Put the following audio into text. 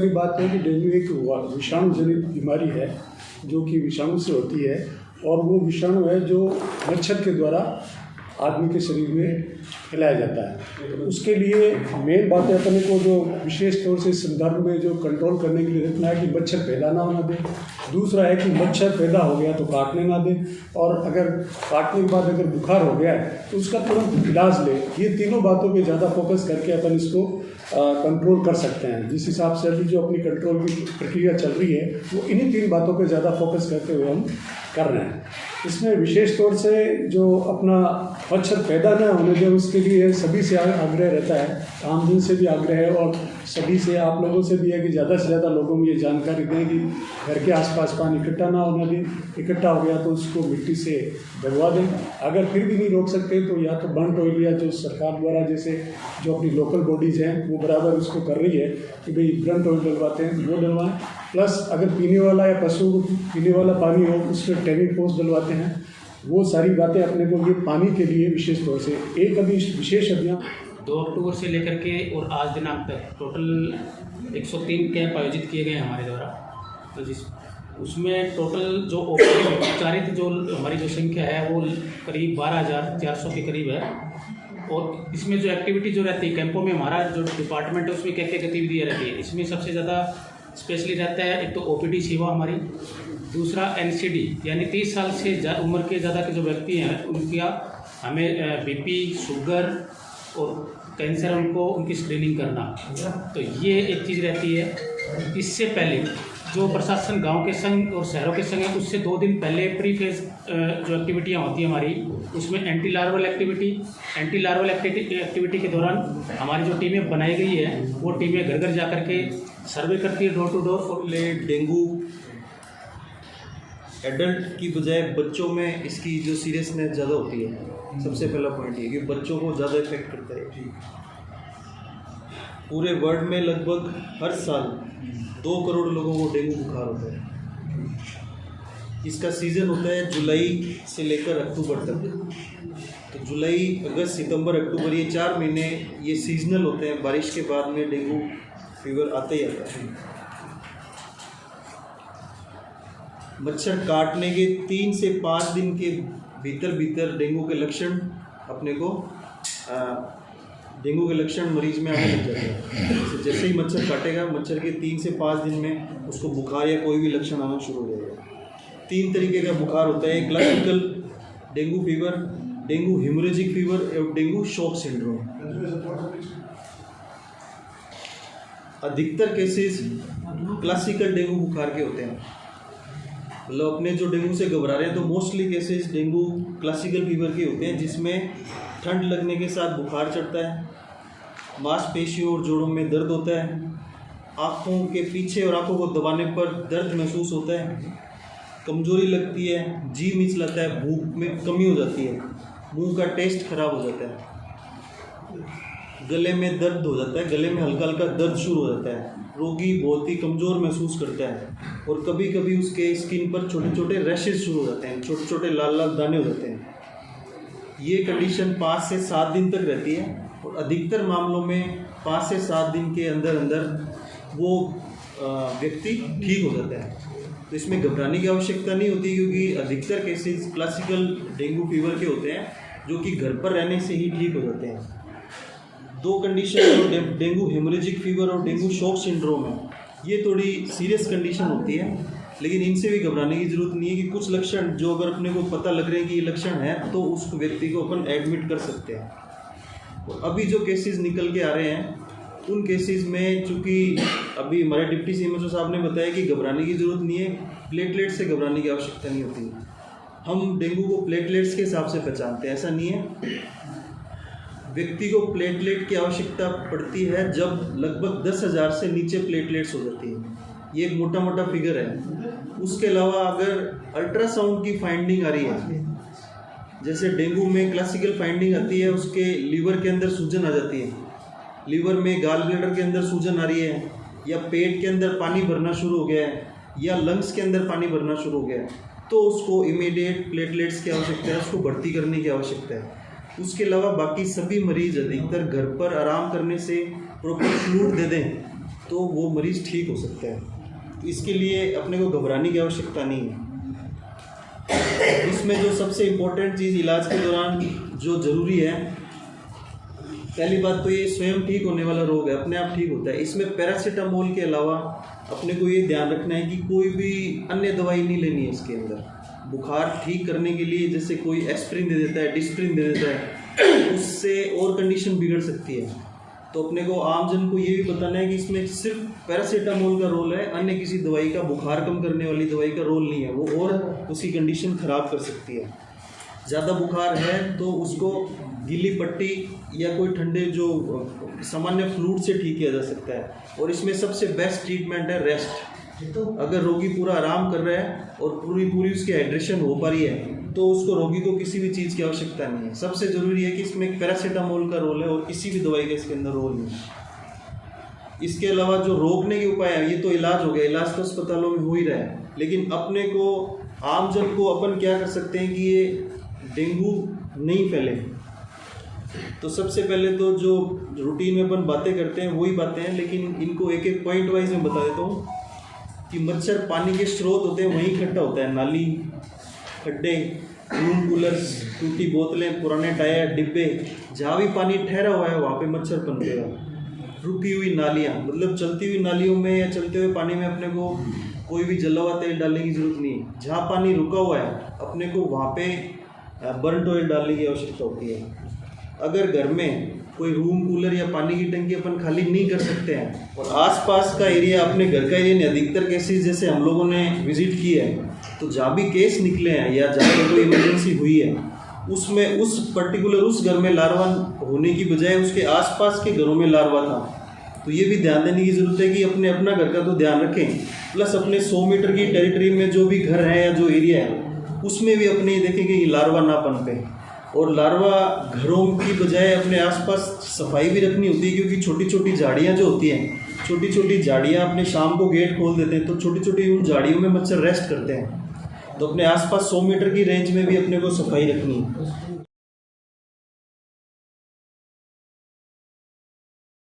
पहली बात है कि डेंगू एक विषाणु जनित बीमारी है जो कि विषाणु से होती है, और वो विषाणु है जो मच्छर के द्वारा आदमी के शरीर में फैलाया जाता है। तो उसके लिए मेन बात है अपने को जो विशेष तौर से संदर्भ में जो कंट्रोल करने के लिए रखना है कि मच्छर पैदा ना होना दे। दूसरा है कि मच्छर पैदा हो गया तो काटने ना दे, और अगर काटने के बाद अगर बुखार हो गया है तो उसका तुरंत इलाज ले। ये तीनों बातों पे ज़्यादा फोकस करके अपन इसको कंट्रोल कर सकते हैं। जिस हिसाब से अभी जो अपनी कंट्रोल की प्रक्रिया चल रही है वो इन्हीं तीन बातों पे ज़्यादा फोकस करते हुए हम कर रहे हैं। इसमें विशेष तौर से जो अपना मच्छर पैदा न होने दें उसके लिए सभी से आग्रह रहता है, आमजन से भी आग्रह है और सभी से आप लोगों से भी है कि ज़्यादा से ज़्यादा लोगों को ये जानकारी दें कि घर के आसपास पानी इकट्ठा ना होने दें। इकट्ठा हो गया तो उसको मिट्टी से भरवा दें। अगर फिर भी नहीं रोक सकते तो या तो बर्न ऑयल या जो सरकार द्वारा जैसे जो अपनी लोकल बॉडीज़ हैं वो बराबर उसको कर रही है कि भाई बर्न ऑयल डलवाते हैं वो डलवाएँ। प्लस अगर पीने वाला या पशु को पीने वाला पानी हो उसमें टैनिक फोर्स डलवाते हैं। वो सारी बातें अपने को ये पानी के लिए विशेष तौर से एक अभी विशेष अभियान 2 अक्टूबर से लेकर के और आज दिनांक तक टोटल 103 कैंप आयोजित किए गए हमारे द्वारा। तो उसमें टोटल जो उपचारित जो हमारी जो संख्या है वो करीब 12,400 के करीब है। और इसमें जो एक्टिविटी जो रहती है कैंपों में, हमारा जो डिपार्टमेंट है उसमें क्या क्या गतिविधियाँ रहती है, इसमें सबसे ज़्यादा स्पेशली रहता है एक तो ओपीडी सेवा हमारी, दूसरा एनसीडी यानी 30 साल से उम्र के ज़्यादा के जो व्यक्ति हैं उनका हमें बीपी, शुगर और कैंसर उनको उनकी स्क्रीनिंग करना। तो ये एक चीज़ रहती है। इससे पहले जो प्रशासन गांव के संग और शहरों के संग है उससे 2 दिन पहले प्री फेज जो एक्टिविटियां होती हैं हमारी, उसमें एंटी लार्वल एक्टिविटी के दौरान हमारी जो टीमें बनाई गई है वो टीमें घर घर जा कर के सर्वे करती है, डोर टू डोर। और डेंगू एडल्ट की बजाय बच्चों में इसकी जो सीरियसनेस ज़्यादा होती है। सबसे पहला पॉइंट ये कि बच्चों को ज़्यादा इफेक्ट करता है। पूरे वर्ल्ड में लगभग हर साल 2 करोड़ लोगों को डेंगू बुखार होता है। इसका सीज़न होता है जुलाई से लेकर अक्टूबर तक। तो जुलाई, अगस्त, सितंबर, अक्टूबर ये 4 महीने ये सीजनल होते हैं। बारिश के बाद में डेंगू फीवर आता ही आता है। मच्छर काटने के 3 से 5 दिन के भीतर डेंगू के लक्षण अपने को डेंगू के लक्षण मरीज में आने लग जाते हैं। जैसे ही मच्छर काटेगा, मच्छर के 3 से 5 दिन में उसको बुखार या कोई भी लक्षण आना शुरू हो जाएगा। 3 तरीके का बुखार होता है, classical dengue fever, dengue haemorrhagic fever और डेंगू शॉक सिंड्रोम। अधिकतर केसेस क्लासिकल डेंगू बुखार के होते हैं। मतलब अपने जो डेंगू से घबरा रहे हैं तो mostly cases dengue classical fever के होते हैं, जिसमें ठंड लगने के साथ बुखार चढ़ता है, मांसपेशियों और जोड़ों में दर्द होता है, आँखों के पीछे और आँखों को दबाने पर दर्द महसूस होता है, कमजोरी लगती है, जी मिचलाता है, भूख में कमी हो जाती है, मुंह का टेस्ट खराब हो जाता है, गले में दर्द हो जाता है, गले में हल्का हल्का दर्द शुरू हो जाता है, रोगी बहुत ही कमज़ोर महसूस करता है और कभी कभी उसके स्किन पर छोटे छोटे रैशेज शुरू हो जाते हैं, छोटे छोटे लाल लाल दाने हो जाते हैं। ये कंडीशन 5 से 7 दिन तक रहती है और अधिकतर मामलों में 5 से 7 दिन के अंदर अंदर वो व्यक्ति ठीक हो जाता है। तो इसमें घबराने की आवश्यकता नहीं होती, क्योंकि अधिकतर केसेस क्लासिकल डेंगू फीवर के होते हैं जो कि घर पर रहने से ही ठीक हो जाते हैं। 2 कंडीशन जो डेंगू हेमोरेजिक फीवर और डेंगू शॉक सिंड्रोम है, ये थोड़ी सीरियस कंडीशन होती है, लेकिन इनसे भी घबराने की ज़रूरत नहीं है कि कुछ लक्षण जो अगर अपने को पता लग रहे हैं कि ये लक्षण है तो उस व्यक्ति को अपन एडमिट कर सकते हैं। और अभी जो केसेस निकल के आ रहे हैं उन केसेस में चूँकि अभी हमारे डिप्टी CMO साहब ने बताया कि घबराने की ज़रूरत नहीं है, प्लेटलेट से घबराने की आवश्यकता नहीं होती। हम डेंगू को प्लेटलेट्स के हिसाब से पहचानते हैं, ऐसा नहीं है। व्यक्ति को प्लेटलेट की आवश्यकता पड़ती है जब लगभग 10,000 से नीचे प्लेटलेट्स हो जाती है। ये एक मोटा मोटा फिगर है। उसके अलावा अगर अल्ट्रासाउंड की फाइंडिंग आ रही है, जैसे डेंगू में क्लासिकल फाइंडिंग आती है, उसके लीवर के अंदर सूजन आ जाती है, लीवर में गाल ब्लैडर के अंदर सूजन आ रही है, या पेट के अंदर पानी भरना शुरू हो गया है, या लंग्स के अंदर पानी भरना शुरू हो गया है, तो उसको इमीडिएट प्लेटलेट्स की आवश्यकता है, उसको भर्ती करने की आवश्यकता है। उसके अलावा बाकी सभी मरीज अधिकतर घर पर आराम करने से प्रॉपर फ्लूइड दे दें तो वो मरीज़ ठीक हो सकता है। तो इसके लिए अपने को घबराने की आवश्यकता नहीं है। इसमें जो सबसे इम्पोर्टेंट चीज़ इलाज के दौरान जो ज़रूरी है, पहली बात तो ये स्वयं ठीक होने वाला रोग है, अपने आप ठीक होता है। इसमें पैरासीटामोल के अलावा अपने को ये ध्यान रखना है कि कोई भी अन्य दवाई नहीं लेनी है इसके अंदर। बुखार ठीक करने के लिए जैसे कोई एस्प्रिन दे देता है, डिस्प्रिन दे देता है, उससे और कंडीशन बिगड़ सकती है। तो अपने को आमजन को ये भी बताना है कि इसमें सिर्फ पैरासीटामोल का रोल है, अन्य किसी दवाई का, बुखार कम करने वाली दवाई का रोल नहीं है। वो और उसकी कंडीशन ख़राब कर सकती है। ज़्यादा बुखार है तो उसको गीली पट्टी या कोई ठंडे जो सामान्य फ्लूइड से ठीक किया जा सकता है। और इसमें सबसे बेस्ट ट्रीटमेंट है रेस्ट। अगर रोगी पूरा आराम कर रहा है और पूरी उसकी हाइड्रेशन हो पा रही है तो उसको रोगी को किसी भी चीज़ की आवश्यकता नहीं है। सबसे ज़रूरी है कि इसमें पैरासीटामोल का रोल है और किसी भी दवाई का इसके अंदर रोल नहीं है। इसके अलावा जो रोकने के उपाय हैं, ये तो इलाज हो गया, इलाज तो अस्पतालों में हो ही रहा है, लेकिन अपने को आमजन को अपन क्या कर सकते हैं कि ये डेंगू नहीं फैले। तो सबसे पहले तो जो रूटीन में अपन बातें करते हैं वही बातें हैं, लेकिन इनको एक एक पॉइंट वाइज में बता देता हूँ कि मच्छर पानी के स्रोत होते हैं वहीं इकट्ठा होता है। नाली, खड्डे, रूम कूलर्स, टूटी बोतलें, पुराने टायर, डिब्बे, जहाँ भी पानी ठहरा हुआ है वहाँ पे मच्छर पनपेगा। रुकी हुई नालियाँ, मतलब चलती हुई नालियों में या चलते हुए पानी में अपने को कोई भी जला हुआ तेल डालने की ज़रूरत नहीं है। जहाँ पानी रुका हुआ है अपने को वहाँ पे बर्न्ड ऑयल डालने की आवश्यकता होती है। अगर घर में कोई रूम कूलर या पानी की टंकी अपन खाली नहीं कर सकते हैं और आसपास का एरिया अपने घर का एरिया, अधिकतर केसेस जैसे हम लोगों ने विजिट किए हैं, तो जहाँ भी केस निकले हैं या जहाँ पर कोई इमरजेंसी हुई है उसमें उस पर्टिकुलर उस घर में लार्वा होने की बजाय उसके आसपास के घरों में लार्वा था। तो ये भी ध्यान देने की ज़रूरत है कि अपने अपना घर का तो ध्यान रखें, प्लस अपने 100 मीटर की टेरिटरी में जो भी घर है या जो एरिया है उसमें भी अपने देखें कि लार्वा ना पनपे। और लार्वा घरों की बजाय अपने आसपास सफाई भी रखनी होती है, क्योंकि छोटी छोटी झाड़ियाँ जो होती हैं, छोटी छोटी झाड़ियाँ अपने शाम को गेट खोल देते हैं तो छोटी छोटी उन झाड़ियों में मच्छर रेस्ट करते हैं। तो अपने आसपास 100 मीटर की रेंज में भी अपने को सफाई रखनी है।